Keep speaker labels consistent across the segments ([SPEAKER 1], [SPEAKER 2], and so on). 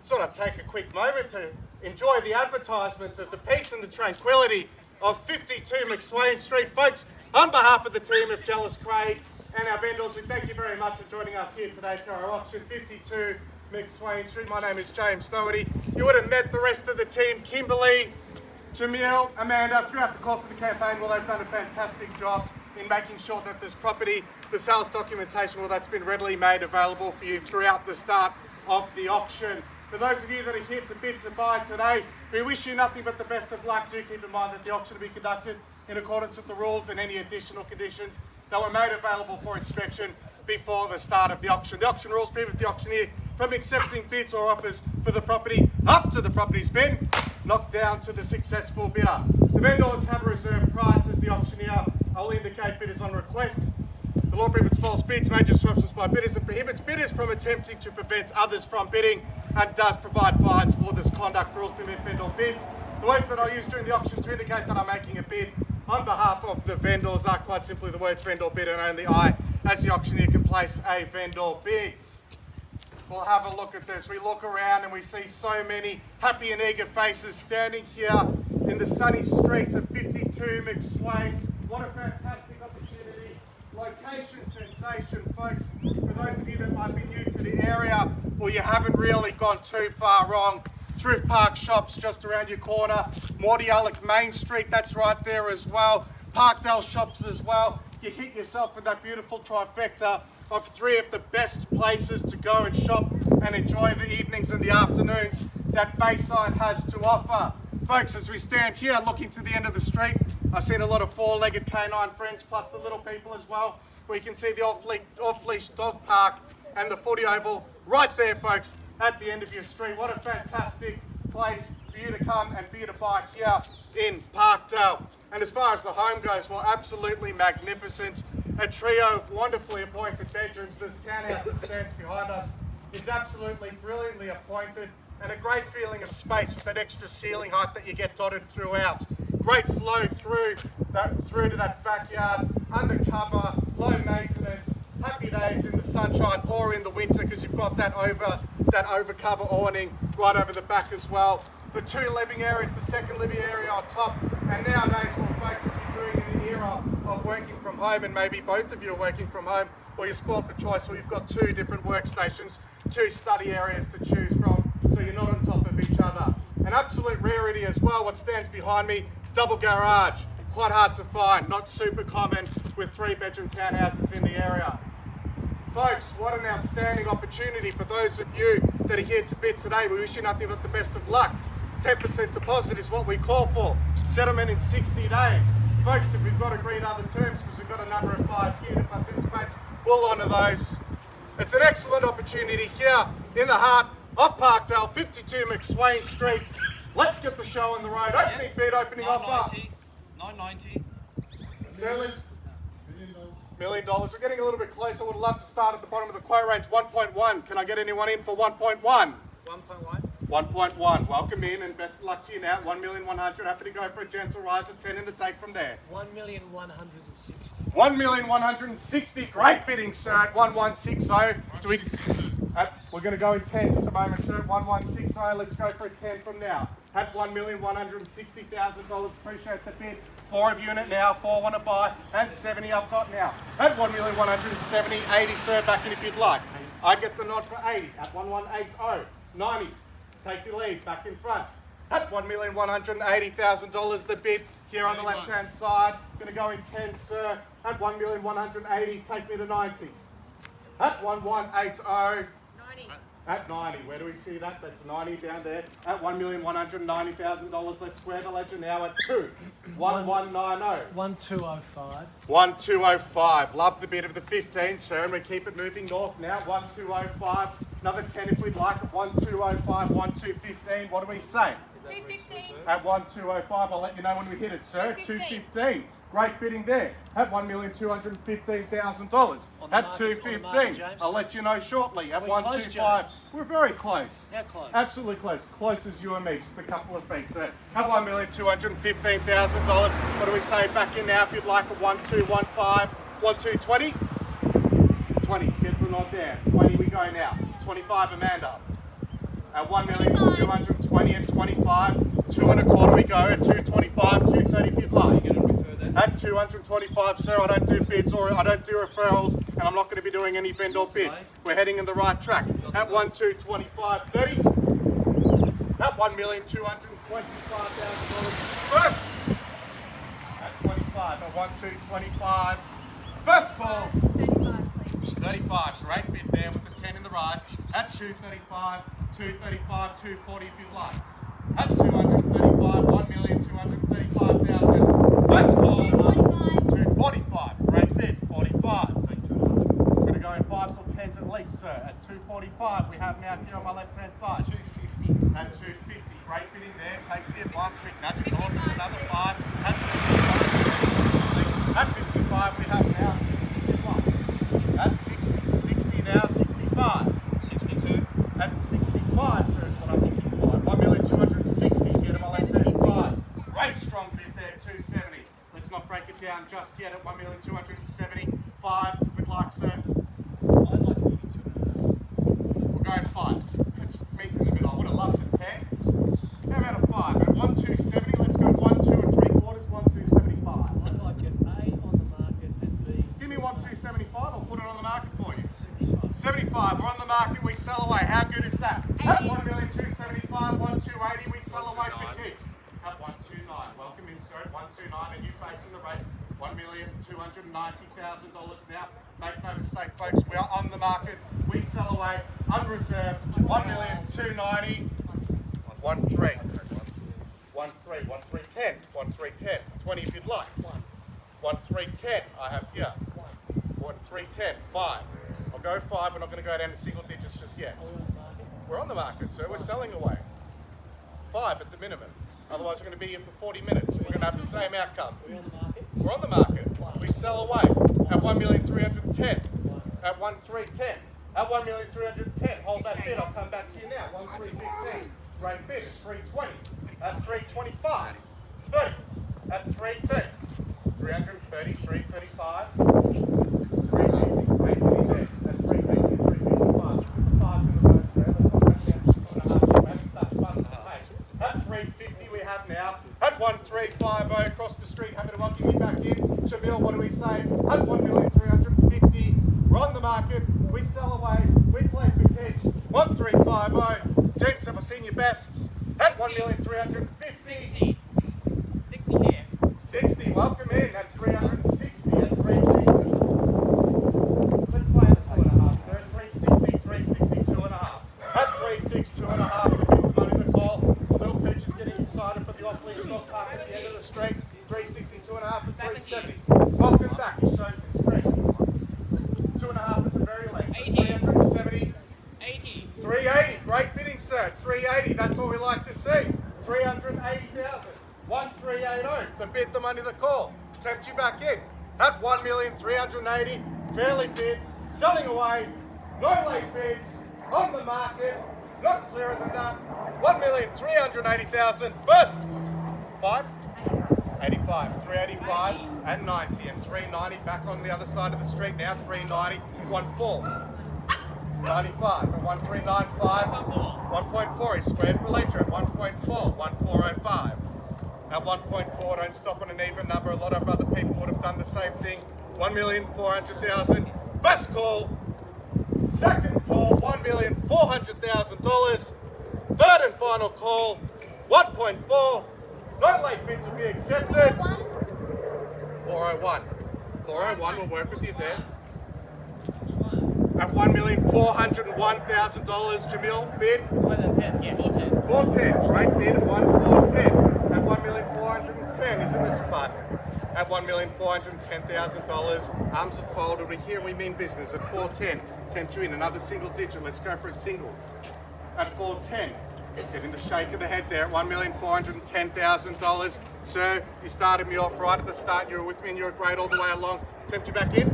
[SPEAKER 1] sort of take a quick moment to enjoy the advertisement of the peace and the tranquility of 52 McSwain Street. Folks, on behalf of the team of Jellis, Craig and our vendors, we thank you very much for joining us here today to our auction, 52 McSwain Street. My name is James Doherty. You would have met the rest of the team, Kimberley, Cemil, Amanda, throughout the course of the campaign. Well, they've done a fantastic job in making sure that this property, the sales documentation, well, that's been readily made available for you throughout the start of the auction. For those of you that are here to bid to buy today, we wish you nothing but the best of luck. Do keep in mind that the auction will be conducted in accordance with the rules and any additional conditions that were made available for inspection before the start of the auction. The auction rules prohibit the auctioneer from accepting bids or offers for the property after the property's been knocked down to the successful bidder. The vendors have a reserve price as the auctioneer. I'll indicate bidders on request. The law prohibits false bids, major disruptions by bidders, and prohibits bidders from attempting to prevent others from bidding, and does provide fines for this conduct. Rules permit vendor bids. The words that I'll use during the auction to indicate that I'm making a bid on behalf of the vendors are quite simply the words vendor bid, and only I, as the auctioneer, can place a vendor bid. We'll have a look at this. We look around and we see so many happy and eager faces standing here in the sunny street of 52 McSwain. What a fantastic opportunity. Location sensation, folks. For those of you that might be new to the area, well, you haven't really gone too far wrong. Thrift Park shops just around your corner. Mordialloc Main Street, that's right there as well. Parkdale shops as well. You hit yourself with that beautiful trifecta of three of the best places to go and shop and enjoy the evenings and the afternoons that Bayside has to offer. Folks, as we stand here looking to the end of the street, I've seen a lot of four-legged canine friends, plus the little people as well. We can see the off-leash dog park and the footy oval right there, folks, at the end of your street. What a fantastic place for you to come and for you to buy here in Parkdale. And as far as the home goes, well, absolutely magnificent. A trio of wonderfully appointed bedrooms. This townhouse that stands behind us is absolutely brilliantly appointed, and a great feeling of space with that extra ceiling height that you get dotted throughout. Great flow through to that backyard, undercover, low maintenance, happy days in the sunshine or in the winter because you've got that overcover awning right over the back as well. The two living areas, the second living area on top, and nowadays, well, folks, if you're doing an era of working from home, and maybe both of you are working from home, or you're spoiled for choice, well, you've got two different workstations, two study areas to choose from, so you're not on top of each other. An absolute rarity as well, what stands behind me, double garage. Quite hard to find, not super common with three-bedroom townhouses in the area. Folks, what an outstanding opportunity for those of you that are here to bid today. We wish you nothing but the best of luck. 10% deposit is what we call for. Settlement in 60 days. Folks, if we've got agreed other terms, because we've got a number of buyers here to participate, we'll honour those. It's an excellent opportunity here in the heart of Parkdale, 52 McSwain Street. Let's get the show on the road. Opening bid, opening offer.
[SPEAKER 2] 990.
[SPEAKER 1] Jellis. $1 million. We're getting a little bit closer. Would love to start at the bottom of the quote range. 1.1. Can I get anyone in for 1.1?
[SPEAKER 2] 1.1.
[SPEAKER 1] 1.1. Welcome in and best of luck to you now. 1,100,000. Happy to go for a gentle rise at 10 in the take from there.
[SPEAKER 3] 1,160.
[SPEAKER 1] 1,160,000. Great bidding, sir. At 1160. We're going to go in 10s at the moment, sir. 1160. Let's go for a 10 from now. At $1,160,000. Appreciate the bid. 4 of you in it now, 4 want to buy, and 70 I've got now. At 1,170,000, 80, sir, back in if you'd like. I get the nod for 80 at 1180, 90. Take the lead, back in front. At $1,180,000, the bid here on the left-hand side. Going to go in 10, sir. At 1,180,000, take me to 90. At 1180. 90. At 90, where do we see that? That's 90 down there. At $1,190,000, let's square the ledger now at 2,1190.
[SPEAKER 3] 1205.
[SPEAKER 1] 1205. Love the bid of the 15, sir, and we keep it moving north now. 1205. Another 10 if we'd like. At 1205, 1215. What do we say?
[SPEAKER 4] 215.
[SPEAKER 1] At 1205, I'll let you know when we hit it, sir. 215. Great bidding there. At $1,215,000. At 215, I'll let you know shortly. At 125, we're very close.
[SPEAKER 3] How close?
[SPEAKER 1] Absolutely close. Close as you and me, just a couple of feet. So at $1,215,000. What do we say back in now if you'd like? At 1215, 1220. 20. Get the nod there. 20 we go now. 25, Amanda. At 1,220 and 25. 2 1/4 we go at 225, 230 if you'd like. At 225, sir, I don't do bids or I don't do referrals, and I'm not going to be doing any vendor bids. We're heading in the right track. At 1,225, 30. At $1,225,000 first. At 25. At 1,225. First call. 35. Great bid there with the 10 in the rise. At 235, 235, 240 if you'd like. At 235, 1,235,000. First call. 245. Great bid. 45. We're going to go in 5s or 10s at least, sir. At 245, we have now here on my left-hand side. 250. At 250. Great bidding there. Takes the advice. We nudge it north with another 5. At 55. At 55, we have now 60. At 60. 60 now. 65. 62. At 65, sir, is what I'm looking for. 1,260 here to my left-hand side. Great strong bid there. 270. Let's not break it down just yet at 1,275. If we'd like, sir.
[SPEAKER 3] I'd like to give you 2.
[SPEAKER 1] We'll go in 5s. Let's meet in the middle. I would have loved a 10. How about a 5? At 1,270, let's go 1, 2 and 3/4, 1,275.
[SPEAKER 3] I'd like it A on the market and B.
[SPEAKER 1] Give me 1,275, I'll put it on the market for you.
[SPEAKER 3] 75.
[SPEAKER 1] 75, we're on the market, we sell away. How good is that? At 1,275, 1,280, we sell away for keeps. At 129, welcome in, sir. At 129, and you facing the race. $1,290,000 now. Make no mistake, folks, we are on the market. We sell away unreserved. 1,290,000. 1,3. 1,3. 1,310. 1,310. 20 if you'd like. 1,310. I have here. 1,310. 5. I'll go 5. We're not going to go down to single digits just yet. We're on the market, sir. We're selling away. 5 at the minimum. Otherwise, we're going to be here for 40 minutes. We're going to have the same outcome. We're on the market. We sell away at 1,310,000. At 1,310. At 1,310,000. Hold that bid. I'll come back to you now. 1,315. Great bid. 320. At 325. 30. At 330. 330. 335. 350. Great bidding there. At 350. 355. 5's in the road, sir. Having such fun to take. At 350 we have now. At 1,350 across the street. Happy to welcome you back in. Cemil, what do we say? At 1,350,000. We're on the market. We sell away. We play for kids. 1,350. Gents, have I seen your best? At 1,350,000.
[SPEAKER 3] 60 here.
[SPEAKER 1] 60. Welcome in. At 360. At 360. Let's play at 2.5, sir. 360. 360. 2.5. At 360. 2.5. The money in the call. Little Peach is getting excited for the off-leash stock park at the end of the street. 360. 2.5 to 370. Welcome back. It shows the street. 2.5 at the very least. 370.
[SPEAKER 3] 80.
[SPEAKER 1] 380. Great bidding, sir. 380. That's what we like to see. 380,000. 1,380. The bid, the money, the call. Tempt you back in. At 1,380,000. Fairly bid. Selling away. No late bids. On the market. Not clearer than that. 1,380,000. First. 5. 85. 385 and 90. And 390 back on the other side of the street now. 390. 1.4. 95 at 1,395. 1.4. He squares the ledger at 1.4. 1,405. At 1.4, don't stop on an even number. A lot of other people would have done the same thing. 1,400,000. First call. Second call. $1,400,000. Third and final call. 1.4. No late bids will be accepted. 401. 401 will work with you there. At $1,401,000, Cemil, bid. 410. Great bid at 1,410. At 1,410. Isn't this fun? At $1,410,000. Arms are folded. We're here and we mean business. At 410. Tempt you in another single digit. Let's go for a single. At 410. Getting the shake of the head there at $1,410,000. Sir, you started me off right at the start. You were with me and you were great all the way along. Tempt you back in.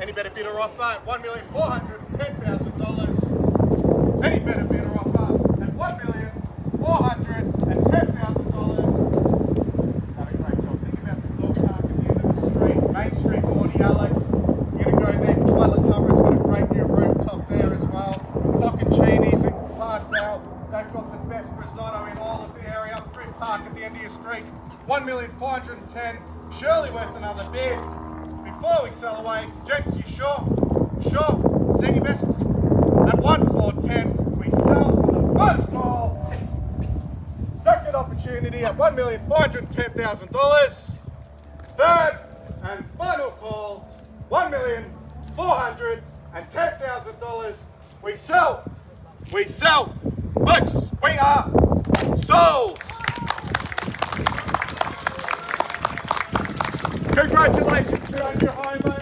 [SPEAKER 1] Any better bidder offer at $1,410,000. Any better bidder offer at $1,410,000. Done a great job. Think about the dog park at the end of the street. Main Street, Audiale. You're going to go there. Toilet cover. It's got a great new rooftop there as well. Bocconcini's in Parkdale. risotto in all of the area. Up through Park at the end of your street, 1,410,000. Surely worth another bid. Before we sell away, gents, you sure? Sure? Senior best? At 1,410, we sell for the first call. Second opportunity at $1,410,000. Third and final call, $1,410,000. We sell. We sell. Folks, we are sold. Congratulations to your home, mate.